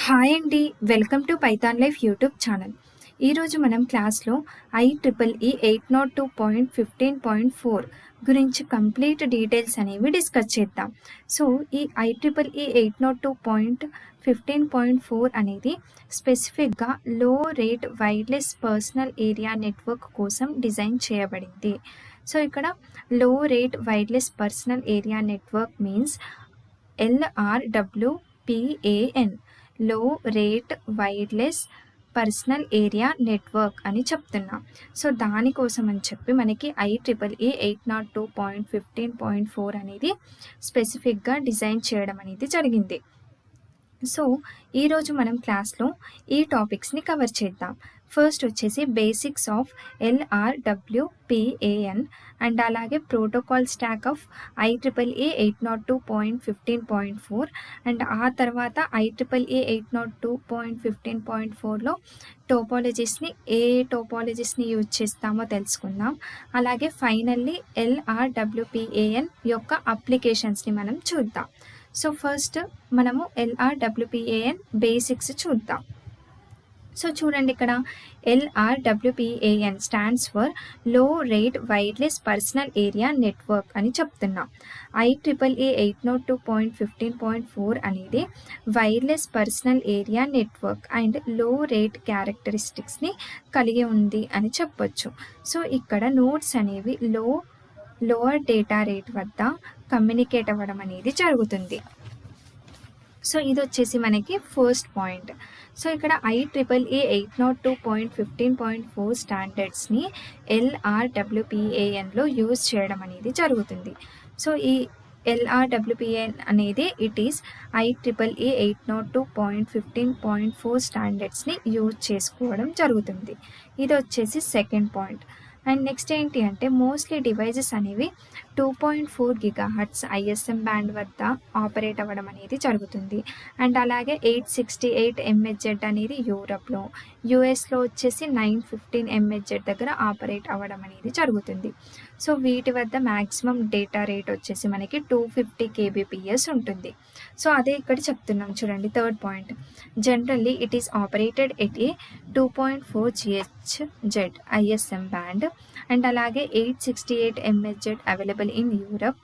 Hi అండి, welcome to Python life YouTube channel. ఈరోజు మనం క్లాస్లో IEEE 802.15.4 గురించి కంప్లీట్ డీటెయిల్స్ అనేవి డిస్కస్ చేద్దాం. సో ఈ IEEE 802.15.4 అనేది స్పెసిఫిక్గా లో rate wireless personal area network కోసం డిజైన్ చేయబడింది. సో ఇక్కడ లో rate wireless personal area network means LRWPAN, లో rate wireless personal area network అని చెప్తున్నాం. సో దానికోసం అని చెప్పి మనకి IEEE 802.15.4 అనేది స్పెసిఫిక్గా డిజైన్ చేయడం అనేది జరిగింది. సో ఈరోజు మనం క్లాస్లో ఈ టాపిక్స్ని కవర్ చేద్దాం. ఫస్ట్ వచ్చేసి బేసిక్స్ ఆఫ్ LRWPAN అండ్ అలాగే protocol stock of IEEE 802.15.4 and ఆ తర్వాత IEEE 802.15.4లో టోపాలజీస్ని ఏ టోపాలజీస్ని యూజ్ చేస్తామో తెలుసుకుందాం. అలాగే ఫైనల్లీ LRWPAN యొక్క అప్లికేషన్స్ని మనం చూద్దాం. సో ఫస్ట్ మనము LRWPAN బేసిక్స్ చూద్దాం. సో చూడండి, ఇక్కడ LRWPAN స్టాండ్స్ ఫర్ లో rate wireless personal area network అని చెప్తున్నాం. IEEE 802.15.4 అనేది wireless personal area network and లో రేట్ క్యారెక్టరిస్టిక్స్ని కలిగి ఉంది అని చెప్పొచ్చు. సో ఇక్కడ నోడ్స్ అనేవి లోవర్ డేటా రేట్ వద్ద కమ్యూనికేట్ అవ్వడం అనేది జరుగుతుంది. సో ఇది వచ్చేసి మనకి ఫస్ట్ పాయింట్. సో ఇక్కడ IEEE 802.15.4 స్టాండర్డ్స్ని LRWPANలో యూజ్ చేయడం అనేది జరుగుతుంది. సో ఈ LRWPAN అనేది ఇట్ ఈస్ IEEE 802.15.4 స్టాండర్డ్స్ని యూజ్ చేసుకోవడం జరుగుతుంది. ఇది వచ్చేసి సెకండ్ పాయింట్. అండ్ నెక్స్ట్ ఏంటి అంటే మోస్ట్లీ డివైజెస్ అనేవి 2.4 GHz ISM బ్యాండ్ వద్ద ఆపరేట్ అవ్వడం అనేది జరుగుతుంది. అండ్ అలాగే 868 MHz అనేది యూరప్లో, యూఎస్లో వచ్చేసి 915 MHz దగ్గర ఆపరేట్ అవ్వడం అనేది జరుగుతుంది. సో వీటి వద్ద మ్యాక్సిమం డేటా రేట్ వచ్చేసి మనకి 250 kbps ఉంటుంది. సో అదే ఇక్కడ చెప్తున్నాం చూడండి, third point. Generally it is operated at a 2.4 GHz ISM band and అలాగే 868 MHz available in Europe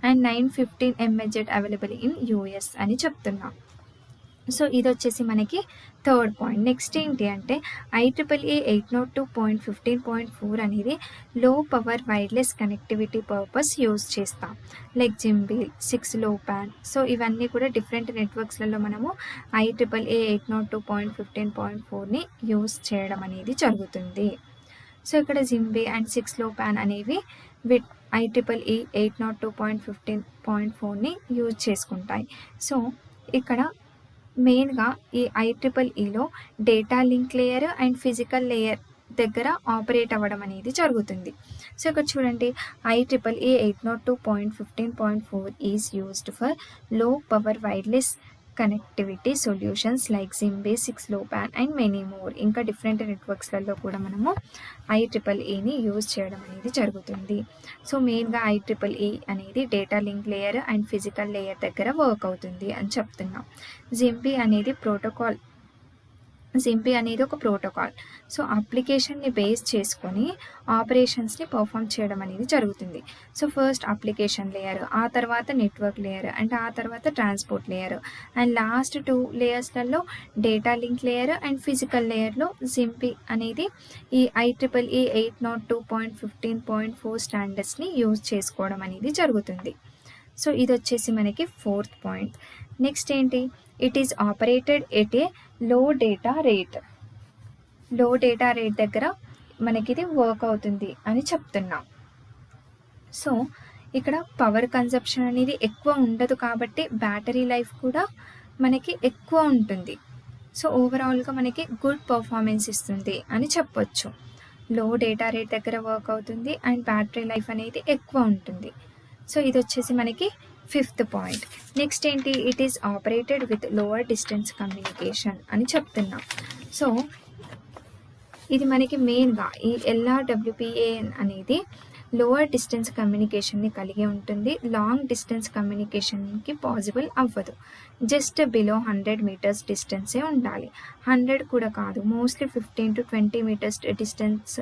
and 915 MHz available in US అని చెప్తున్నాం. సో ఇది వచ్చేసి మనకి థర్డ్ పాయింట్. నెక్స్ట్ ఏంటి అంటే IEEE 802.15.4 అనేది లో power wireless connectivity purpose use చేస్తాం, లైక్ జింబీల్ 6LoWPAN. సో ఇవన్నీ కూడా డిఫరెంట్ నెట్వర్క్స్లలో మనము IEEE 802.15.4ని యూజ్ చేయడం అనేది జరుగుతుంది. సో ఇక్కడ జింబీ అండ్ 6LoWPAN అనేవి IEEE 802.15.4ని యూజ్ చేసుకుంటాయి. సో ఇక్కడ మెయిన్గా ఈ IEEEలో data link layer and physical layer దగ్గర ఆపరేట్ అవ్వడం అనేది జరుగుతుంది. సో ఇక్కడ చూడండి, IEEE 802.15.4 is used for low power wireless connectivity solutions like ZigBee, 6LoWPAN and many more. ఇంకా డిఫరెంట్ నెట్వర్క్స్లలో కూడా మనము IEEEని యూజ్ చేయడం అనేది జరుగుతుంది. సో మెయిన్గా IEEE అనేది data link layer and physical layer దగ్గర వర్క్ అవుతుంది అని చెప్తున్నాం. జింబీ అనేది ఒక ప్రోటోకాల్. సో అప్లికేషన్ని బేస్ చేసుకొని ఆపరేషన్స్ని పర్ఫామ్ చేయడం అనేది జరుగుతుంది. సో ఫస్ట్ అప్లికేషన్ లేయర్, ఆ తర్వాత నెట్వర్క్ లేయర్ అండ్ ఆ తర్వాత ట్రాన్స్పోర్ట్ లేయర్ అండ్ లాస్ట్ 2 లేయర్స్లలో data link layer and physical లేయర్లో జింబీ అనేది ఈ IEEE 802.15.4 స్టాండర్డ్స్ని యూజ్ చేసుకోవడం అనేది జరుగుతుంది. సో ఇది వచ్చేసి మనకి ఫోర్త్ పాయింట్. నెక్స్ట్ ఏంటి, it is operated at a లో డేటా రేట్ దగ్గర మనకి ఇది వర్క్ అవుతుంది అని చెప్తున్నాం. సో ఇక్కడ పవర్ కన్జప్షన్ అనేది ఎక్కువ ఉండదు కాబట్టి బ్యాటరీ లైఫ్ కూడా మనకి ఎక్కువ ఉంటుంది. సో ఓవరాల్గా మనకి గుడ్ పర్ఫార్మెన్స్ ఇస్తుంది అని చెప్పొచ్చు. లో డేటా రేట్ దగ్గర వర్క్ అవుతుంది అండ్ బ్యాటరీ లైఫ్ అనేది ఎక్కువ ఉంటుంది. సో ఇది వచ్చేసి మనకి ఫిఫ్త్ పాయింట్. నెక్స్ట్ ఏంటి, it is operated with lower distance communication అని చెప్తున్నాం. సో ఇది మనకి మెయిన్గా ఈ LRWPAN అనేది లోవర్ డిస్టెన్స్ కమ్యూనికేషన్ని కలిగి ఉంటుంది. లాంగ్ డిస్టెన్స్ కమ్యూనికేషన్కి పాసిబుల్ అవ్వదు. జస్ట్ బిలో 100 మీటర్స్ డిస్టెన్సే ఉండాలి. 100 కూడా కాదు, మోస్ట్లీ 15 to 20 మీటర్స్ డిస్టెన్స్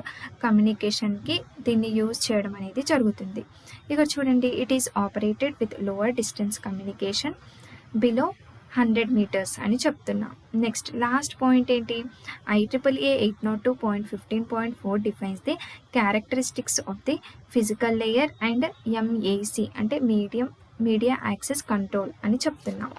కమ్యూనికేషన్కి దీన్ని యూజ్ చేయడం అనేది జరుగుతుంది. ఇక చూడండి, it is operated with lower distance communication below 100 metres అని చెప్తున్నా. నెక్స్ట్ లాస్ట్ పాయింట్ ఏంటి, IEEE 802.15.4 defines the characteristics of the physical layer and MAC అంటే మీడియా యాక్సెస్ కంట్రోల్ అని చెప్తున్నాం.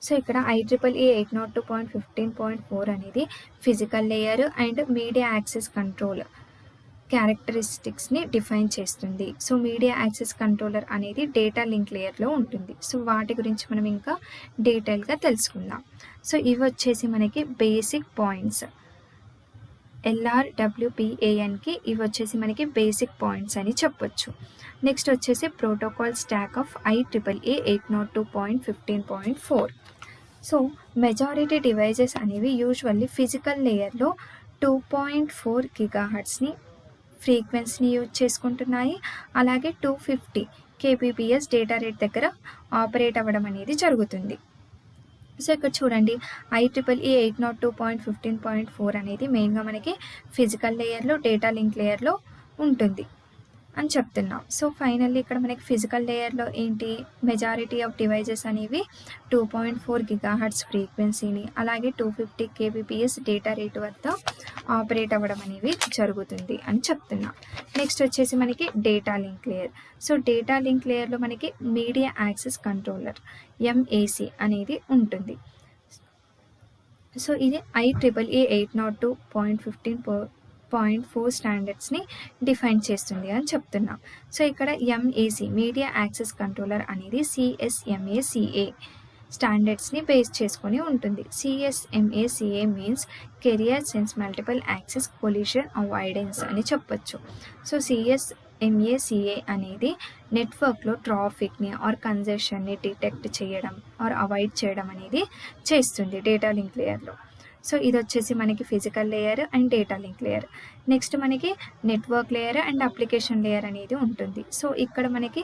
సో ఇక్కడ IEEE 802.15.4 అనేది physical layer and media access control క్యారెక్టరిస్టిక్స్ని define చేస్తుంది. సో మీడియా యాక్సెస్ కంట్రోలర్ అనేది డేటా లింక్ లేయర్లో ఉంటుంది. సో వాటి గురించి మనం ఇంకా డీటెయిల్గా తెలుసుకుందాం. సో ఇవి వచ్చేసి మనకి బేసిక్ పాయింట్స్, LRWPANకి ఇవి వచ్చేసి మనకి బేసిక్ పాయింట్స్ అని చెప్పొచ్చు. నెక్స్ట్ వచ్చేసి protocol stock of IEEE 802.15.4. So majority devices అనేవి యూజువల్లీ ఫిజికల్ లేయర్లో 2.4 GHz ఫ్రీక్వెన్సీని యూజ్ చేసుకుంటున్నాయి. అలాగే 250 kbps డేటా రేట్ దగ్గర ఆపరేట్ అవ్వడం అనేది జరుగుతుంది. సో ఇక్కడ చూడండి, IEEE 802.15.4 అనేది మెయిన్గా మనకి ఫిజికల్ లేయర్లో డేటా లింక్ లేయర్లో ఉంటుంది అని చెప్తున్నాం. సో ఫైనల్లీ ఇక్కడ మనకి ఫిజికల్ లేయర్లో ఏంటి, మెజారిటీ ఆఫ్ డివైజెస్ అనేవి 2.4 GHz ఫ్రీక్వెన్సీని అలాగే 250 kbps డేటా రేట్ వద్ద ఆపరేట్ అవ్వడం అనేవి జరుగుతుంది అని చెప్తున్నాం. నెక్స్ట్ వచ్చేసి మనకి data link layer. So data link లేయర్లో మనకి మీడియా యాక్సెస్ కంట్రోలర్ MAC అనేది ఉంటుంది. సో ఇది IEEE 802.15.4 స్టాండర్డ్స్ని డిఫైన్ చేస్తుంది అని చెప్తున్నాం. సో ఇక్కడ MAC మీడియా యాక్సెస్ కంట్రోలర్ అనేది CSMA-CA స్టాండర్డ్స్ని బేస్ చేసుకొని ఉంటుంది. CSMA-CA means career sense multiple access collision avoidance అని చెప్పొచ్చు. సో CSMA-CA అనేది నెట్వర్క్లో ట్రాఫిక్ని ఆర్ కన్జెషన్ని డిటెక్ట్ చేయడం ఆర్ అవాయిడ్ చేయడం అనేది చేస్తుంది డేటా లింక్ లేయర్లో. సో ఇది వచ్చేసి మనకి physical layer and data link layer. Next మనకి network layer and application layer అనేది ఉంటుంది. సో ఇక్కడ మనకి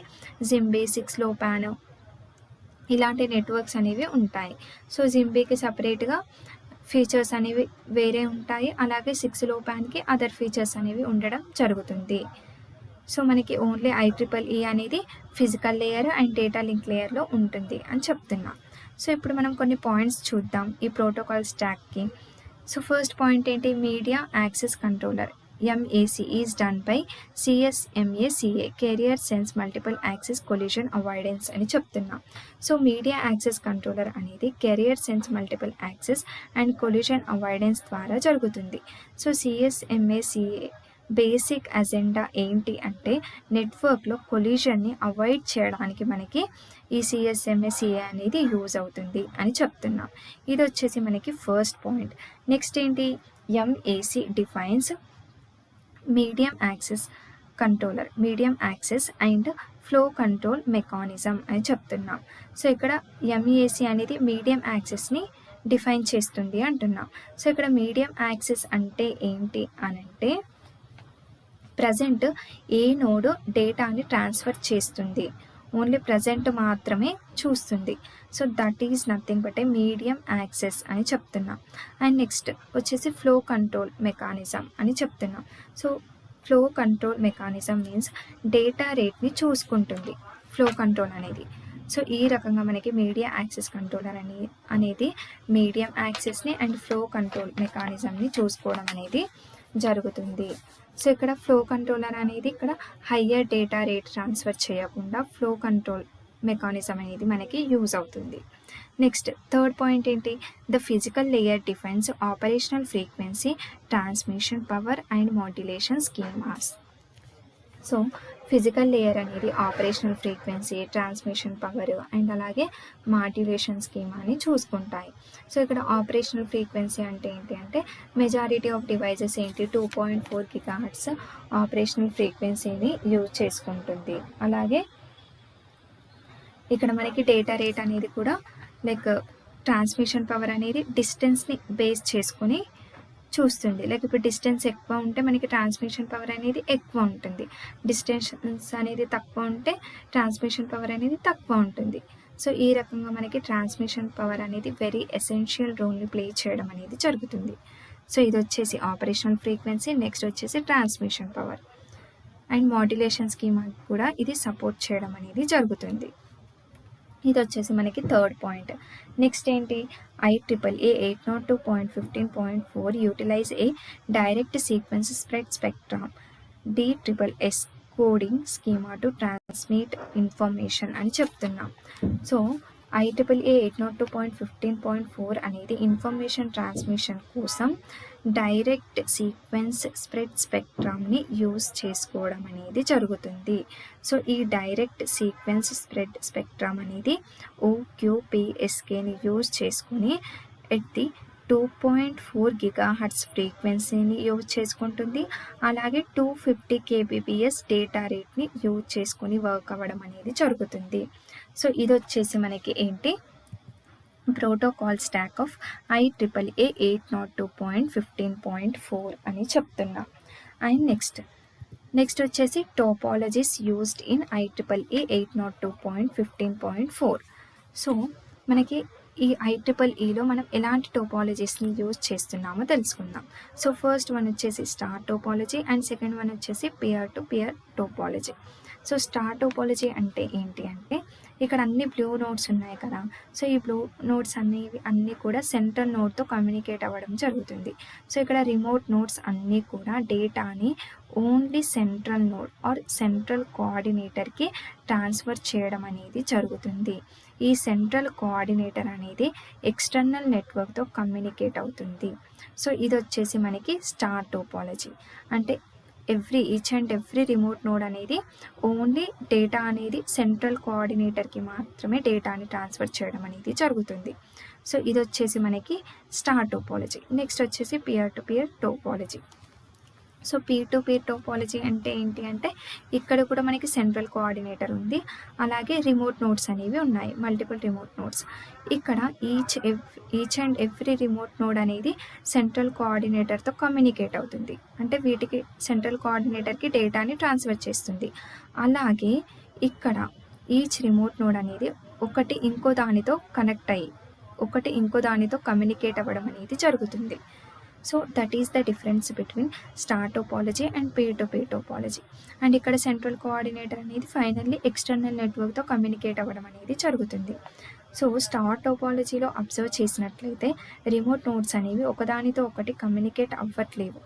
జింబీ, 6LoWPAN ఇలాంటి నెట్వర్క్స్ అనేవి ఉంటాయి. సో జింబీకి సపరేట్గా ఫీచర్స్ అనేవి వేరే ఉంటాయి, అలాగే 6LoWPANకి అదర్ ఫీచర్స్ అనేవి ఉండడం జరుగుతుంది. సో మనకి ఓన్లీ IEEE అనేది physical layer and data link లేయర్లో ఉంటుంది అని చెప్తున్నాం. సో ఇప్పుడు మనం కొన్ని పాయింట్స్ చూద్దాం ఈ ప్రోటోకాల్ స్టాక్కి. సో ఫస్ట్ పాయింట్ ఏంటి, media access controller MAC is done by CSMA-CA career sense multiple access collision avoidance అని చెప్తున్నాం. సో మీడియా యాక్సెస్ కంట్రోలర్ అనేది career sense multiple access and collision avoidance ద్వారా జరుగుతుంది. సో CSMA-CA బేసిక్ అజెండా ఏంటి అంటే నెట్వర్క్లో కొలిషన్ని avoid చేయడానికి మనకి ఈ CSMA-CA అనేది యూజ్ అవుతుంది అని చెప్తున్నాం. ఇది వచ్చేసి మనకి ఫస్ట్ పాయింట్. నెక్స్ట్ ఏంటి, MAC defines medium access controller, medium access and flow control mechanism అని చెప్తున్నాం. సో ఇక్కడ MAC అనేది మీడియం యాక్సెస్ని డిఫైన్ చేస్తుంది అంటున్నాం. సో ఇక్కడ మీడియం యాక్సెస్ అంటే ఏంటి అనంటే ప్రజెంట్ ఏ నోడ్ డేటాని ట్రాన్స్ఫర్ చేస్తుంది, ఓన్లీ ప్రజెంట్ మాత్రమే చూస్తుంది. So that is nothing but a medium access అని చెప్తున్నాం. అండ్ నెక్స్ట్ వచ్చేసి ఫ్లో కంట్రోల్ మెకానిజం అని చెప్తున్నాం. So flow control mechanism means data రేట్ని చూసుకుంటుంది ఫ్లో కంట్రోల్ అనేది. సో ఈ రకంగా మనకి మీడియా యాక్సెస్ కంట్రోలర్ అనేది మీడియం యాక్సెస్ని అండ్ ఫ్లో కంట్రోల్ మెకానిజంని చూసుకోవడం అనేది జరుగుతుంది. సో ఇక్కడ ఫ్లో కంట్రోలర్ అనేది ఇక్కడ హయ్యర్ డేటా రేట్ ట్రాన్స్ఫర్ చేయకుండా ఫ్లో కంట్రోల్ మెకానిజం అనేది మనకి యూజ్ అవుతుంది. నెక్స్ట్ థర్డ్ పాయింట్ ఏంటి, the physical layer defines operational frequency, transmission power and modulation schemas. So physical layer అనేది operational frequency, transmission power and అలాగే modulation schema అని చూసుకుంటాయి. So ఇక్కడ ఆపరేషనల్ ఫ్రీక్వెన్సీ అంటే ఏంటి అంటే మెజారిటీ ఆఫ్ డివైజెస్ ఏంటి 2.4 GHz ఆపరేషనల్ ఫ్రీక్వెన్సీని యూజ్ చేసుకుంటుంది. అలాగే ఇక్కడ మనకి డేటా రేట్ అనేది కూడా లైక్ ట్రాన్స్మిషన్ పవర్ అనేది డిస్టెన్స్ని బేస్ చేసుకుని చూస్తుంది. లైక్ ఇప్పుడు డిస్టెన్స్ ఎక్కువ ఉంటే మనకి ట్రాన్స్మిషన్ పవర్ అనేది ఎక్కువ ఉంటుంది. డిస్టెన్స్ అనేది తక్కువ ఉంటే ట్రాన్స్మిషన్ పవర్ అనేది తక్కువ ఉంటుంది. సో ఈ రకంగా మనకి ట్రాన్స్మిషన్ పవర్ అనేది వెరీ ఎసెన్షియల్ రోల్ని ప్లే చేయడం అనేది జరుగుతుంది. సో ఇది వచ్చేసి ఆపరేషనల్ ఫ్రీక్వెన్సీ. నెక్స్ట్ వచ్చేసి transmission power and modulation schema కూడా ఇది సపోర్ట్ చేయడం అనేది జరుగుతుంది. ఇది వచ్చేసి మనకి థర్డ్ పాయింట్. నెక్స్ట్ ఏంటి, IEEE 802.15.4 utilize a direct sequence spread spectrum DSSS coding schema to transmit information అని చెప్తున్నాం. సో IEEE 802.15.4 అనేది ఇన్ఫర్మేషన్ ట్రాన్స్మిషన్ కోసం డైరెక్ట్ సీక్వెన్స్ స్ప్రెడ్ స్పెక్ట్రమ్ని యూజ్ చేసుకోవడం అనేది జరుగుతుంది. సో ఈ డైరెక్ట్ సీక్వెన్స్ స్ప్రెడ్ స్పెక్ట్రమ్ అనేది OQPSKని యూజ్ చేసుకుని ఎట్ ది 2.4 GHz ఫ్రీక్వెన్సీని యూజ్ చేసుకుంటుంది. అలాగే 250 kbps డేటా రేట్ని యూజ్ చేసుకుని వర్క్ అవ్వడం అనేది జరుగుతుంది. సో ఇది వచ్చేసి మనకి ఏంటి, ప్రోటోకాల్ స్టాక్ ఆఫ్ IEEE 802.15.4 అని చెప్తున్నా. అండ్ నెక్స్ట్ వచ్చేసి topologies used in IEEE 802.15.4. So మనకి ఈ IEEEలో మనం ఎలాంటి టోపాలజీస్ని యూజ్ చేస్తున్నామో తెలుసుకుందాం. సో ఫస్ట్ వన్ వచ్చేసి star topology and second one వచ్చేసి peer to peer topology. So star topology అంటే ఏంటి అంటే, ఇక్కడ అన్ని బ్లూ నోడ్స్ ఉన్నాయి కదా. సో ఈ బ్లూ నోడ్స్ అన్నీ కూడా సెంట్రల్ నోడ్తో కమ్యూనికేట్ అవ్వడం జరుగుతుంది. సో ఇక్కడ రిమోట్ నోడ్స్ అన్నీ కూడా డేటాని only central node or central కోఆర్డినేటర్కి ట్రాన్స్ఫర్ చేయడం అనేది జరుగుతుంది. ఈ సెంట్రల్ కోఆర్డినేటర్ అనేది ఎక్స్టర్నల్ నెట్వర్క్తో కమ్యూనికేట్ అవుతుంది. సో ఇది వచ్చేసి మనకి స్టార్ టోపాలజీ. అంటే each and every remote node అనేది ఓన్లీ డేటా అనేది సెంట్రల్ కోఆర్డినేటర్కి మాత్రమే డేటాని ట్రాన్స్ఫర్ చేయడం అనేది జరుగుతుంది. సో ఇది వచ్చేసి మనకి స్టార్ టోపాలజీ. నెక్స్ట్ వచ్చేసి peer to peer topology. So peer to peer topology అంటే ఏంటి అంటే, ఇక్కడ కూడా మనకి సెంట్రల్ కోఆర్డినేటర్ ఉంది, అలాగే రిమోట్ నోడ్స్ అనేవి ఉన్నాయి, మల్టిపుల్ రిమోట్ నోడ్స్. ఇక్కడ each and every remote node అనేది సెంట్రల్ కోఆర్డినేటర్తో కమ్యూనికేట్ అవుతుంది. అంటే వీటికి సెంట్రల్ కోఆర్డినేటర్కి డేటాని ట్రాన్స్ఫర్ చేస్తుంది. అలాగే ఇక్కడ ఈచ్ రిమోట్ నోడ్ అనేది ఒకటి ఇంకో దానితో కనెక్ట్ అయ్యి ఒకటి ఇంకో దానితో కమ్యూనికేట్ అవ్వడం అనేది జరుగుతుంది. So that is the difference between star topology and peer to peer topology. And ఇక్కడ సెంట్రల్ కోఆర్డినేటర్ అనేది ఫైనల్లీ ఎక్స్టర్నల్ నెట్వర్క్తో కమ్యూనికేట్ అవ్వడం అనేది జరుగుతుంది. సో స్టార్ టోపాలజీలో అబ్జర్వ్ చేసినట్లయితే రిమోట్ నోడ్స్ అనేవి ఒకదానితో ఒకటి కమ్యూనికేట్ అవ్వట్లేవు,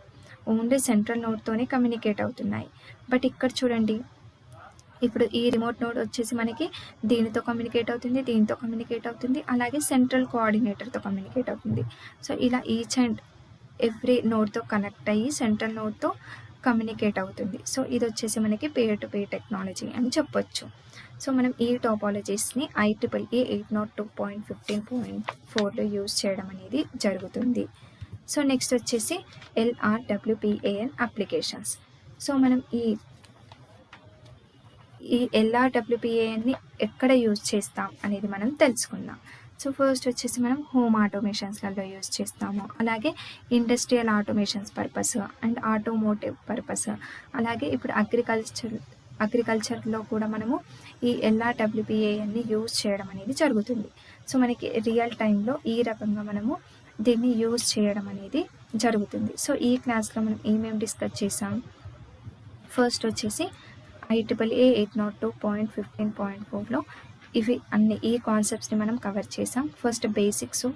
ఓన్లీ సెంట్రల్ నోడ్తోనే కమ్యూనికేట్ అవుతున్నాయి. బట్ ఇక్కడ చూడండి, ఇప్పుడు ఈ రిమోట్ నోడ్ వచ్చేసి మనకి దీనితో కమ్యూనికేట్ అవుతుంది, దీంతో కమ్యూనికేట్ అవుతుంది, అలాగే సెంట్రల్ కోఆర్డినేటర్తో కమ్యూనికేట్ అవుతుంది. సో ఇలా ఈచ్ అండ్ ఎవ్రీ నోడ్తో కనెక్ట్ అయ్యి సెంట్రల్ నోడ్తో కమ్యూనికేట్ అవుతుంది. సో ఇది వచ్చేసి మనకి పేర్ టు పేర్ టెక్నాలజీ అని చెప్పొచ్చు. సో మనం ఈ టోపాలజీస్ని IEEE 802.15.4లో యూజ్ చేయడం అనేది జరుగుతుంది. సో నెక్స్ట్ వచ్చేసి LRWPAN అప్లికేషన్స్. సో మనం ఈ LRWPANని ఎక్కడ యూజ్ చేస్తాం అనేది మనం తెలుసుకుందాం. సో ఫస్ట్ వచ్చేసి మనం హోమ్ ఆటోమేషన్స్లలో యూజ్ చేస్తాము, అలాగే industrial automations purpose and automotive purpose, అలాగే ఇప్పుడు అగ్రికల్చర్లో కూడా మనము ఈ LRWPANని యూజ్ చేయడం అనేది జరుగుతుంది. సో మనకి రియల్ టైంలో ఈ రకంగా మనము దీన్ని యూజ్ చేయడం అనేది జరుగుతుంది. సో ఈ క్లాస్లో మనం ఏమేమి డిస్కస్ చేసాం, ఫస్ట్ వచ్చేసి IEEE 802.15.4లో ఇవి అన్ని ఈ కాన్సెప్ట్స్ని మనం కవర్ చేసాం. First basics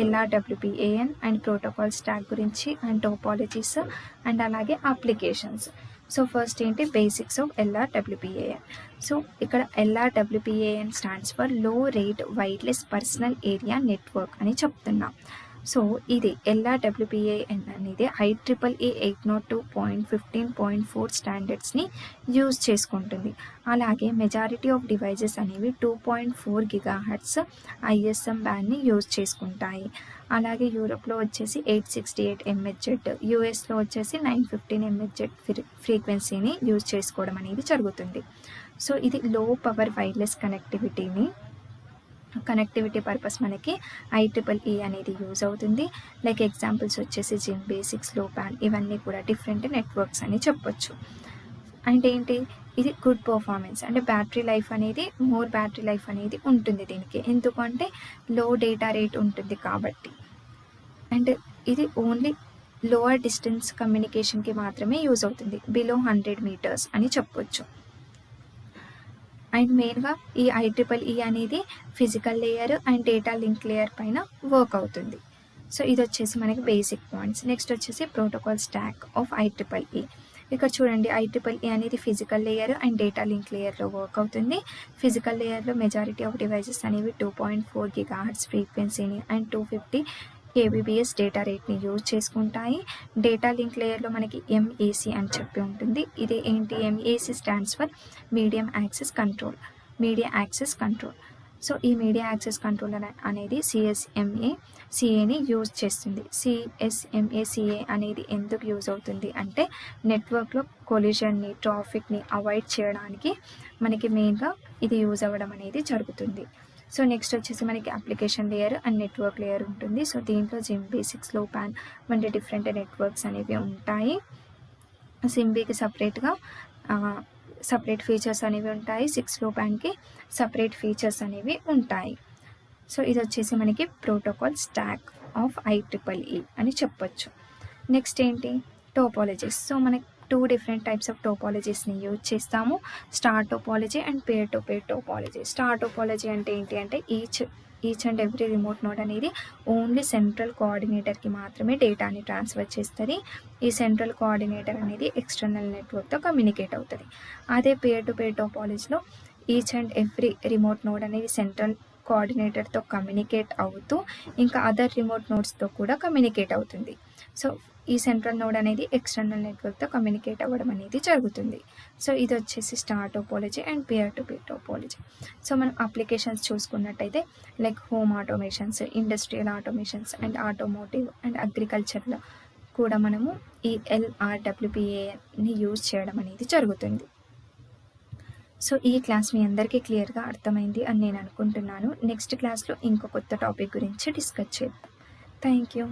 LRWPAN and protocol stock గురించి అండ్ టోపాలజీస్ అండ్ అలాగే అప్లికేషన్స్. సో ఫస్ట్ ఏంటి, బేసిక్స్ ఆఫ్ LRWPAN. సో ఇక్కడ LRWPAN స్టాండ్స్ ఫర్ లో rate wireless personal area network అని చెప్తున్నాం. సో ఇది LRWPAN అనేది IEEE 802.15.4 స్టాండర్డ్స్ని యూజ్ చేసుకుంటుంది. అలాగే మెజారిటీ ఆఫ్ డివైజెస్ అనేవి 2.4 GHz ISM బ్యాండ్ని యూజ్ చేసుకుంటాయి. అలాగే యూరోప్లో వచ్చేసి 868 MHz, యూఎస్లో వచ్చేసి 915 MHz ఫ్రీక్వెన్సీని యూజ్ చేసుకోవడం అనేది జరుగుతుంది. సో ఇది లో పవర్ వైర్లెస్ కనెక్టివిటీని కనెక్టివిటీ పర్పస్ మనకి IEEE అనేది యూజ్ అవుతుంది. లైక్ ఎగ్జాంపుల్స్ వచ్చేసి జిమ్ బేసిక్స్, లో ప్యాన్ ఇవన్నీ కూడా డిఫరెంట్ నెట్వర్క్స్ అని చెప్పొచ్చు. అండ్ ఏంటి ఇది గుడ్ పర్ఫార్మెన్స్ అంటే బ్యాటరీ లైఫ్ అనేది బ్యాటరీ లైఫ్ అనేది ఉంటుంది దీనికి, ఎందుకంటే లో డేటా రేట్ ఉంటుంది కాబట్టి. అండ్ ఇది ఓన్లీ లోవర్ డిస్టెన్స్ కమ్యూనికేషన్కి మాత్రమే యూజ్ అవుతుంది, బిలో 100 మీటర్స్ అని చెప్పొచ్చు. అండ్ మెయిన్గా ఈ IEEE అనేది physical layer and data link layer పైన వర్క్ అవుతుంది. సో ఇది వచ్చేసి మనకి బేసిక్ పాయింట్స్. నెక్స్ట్ వచ్చేసి ప్రోటోకాల్ స్టాక్ ఆఫ్ IEEE. ఇక్కడ చూడండి IEEE అనేది physical layer and data link లేయర్లో వర్క్ అవుతుంది. ఫిజికల్ లేయర్లో మెజారిటీ ఆఫ్ డివైజెస్ అనేవి 2.4 GHz ఫ్రీక్వెన్సీని అండ్ 250 kbps డేటా రేట్ని యూజ్ చేసుకుంటాయి. డేటా లింక్ లేయర్లో మనకి MAC అని చెప్పి ఉంటుంది. ఇది ఏంటి, MAC stands for medium access control, media access control. So ఈ మీడియా యాక్సెస్ కంట్రోల్ అనేది CSMA/CAని యూజ్ చేస్తుంది. CSMA/CA అనేది ఎందుకు యూజ్ అవుతుంది అంటే నెట్వర్క్లో కొలిజన్ని, ట్రాఫిక్ని అవాయిడ్ చేయడానికి మనకి మెయిన్గా ఇది యూజ్ అవ్వడం అనేది జరుగుతుంది. సో నెక్స్ట్ వచ్చేసి మనకి application layer and network layer ఉంటుంది. సో దీంట్లో జిమ్ బేసిక్స్, లో ప్యాన్ వంటి డిఫరెంట్ నెట్వర్క్స్ అనేవి ఉంటాయి. సింబీకి సపరేట్గా సపరేట్ ఫీచర్స్ అనేవి ఉంటాయి, 6 లో ప్యాన్కి సపరేట్ ఫీచర్స్ అనేవి ఉంటాయి. సో ఇది వచ్చేసి మనకి ప్రోటోకాల్ స్టాక్ ఆఫ్ IEEE అని చెప్పొచ్చు. నెక్స్ట్ ఏంటి, టోపాలజీస్. సో మనకి 2 డిఫరెంట్ టైప్స్ ఆఫ్ టోపాలజీస్ని యూజ్ చేస్తాము, star topology and peer to peer topology. Star topology అంటే ఏంటి అంటే each and every remote node అనేది ఓన్లీ సెంట్రల్ కోఆర్డినేటర్కి మాత్రమే డేటాని ట్రాన్స్ఫర్ చేస్తుంది. ఈ సెంట్రల్ కోఆర్డినేటర్ అనేది ఎక్స్టర్నల్ నెట్వర్క్తో కమ్యూనికేట్ అవుతుంది. అదే పేర్ టు పేర్ టోపాలజీలో each and every remote node అనేది సెంట్రల్ కోఆర్డినేటర్తో కమ్యూనికేట్ అవుతూ ఇంకా అదర్ రిమోట్ నోడ్స్తో కూడా కమ్యూనికేట్ అవుతుంది. సో ఈ సెంట్రల్ నోడ్ అనేది ఎక్స్టర్నల్ నెట్వర్క్తో కమ్యూనికేట్ అవ్వడం అనేది జరుగుతుంది. సో ఇది వచ్చేసి star topology and peer to peer topology. So మనం అప్లికేషన్స్ చూసుకున్నట్టయితే like home automations, industrial automations and automotive and అగ్రికల్చర్లో కూడా మనము ఈ LRWPAని యూజ్ చేయడం అనేది జరుగుతుంది. సో ఈ క్లాస్ మీ అందరికీ క్లియర్గా అర్థమైంది అని నేను అనుకుంటున్నాను. నెక్స్ట్ క్లాస్లో ఇంకో కొత్త టాపిక్ గురించి డిస్కస్ చేద్దాం. Thank you.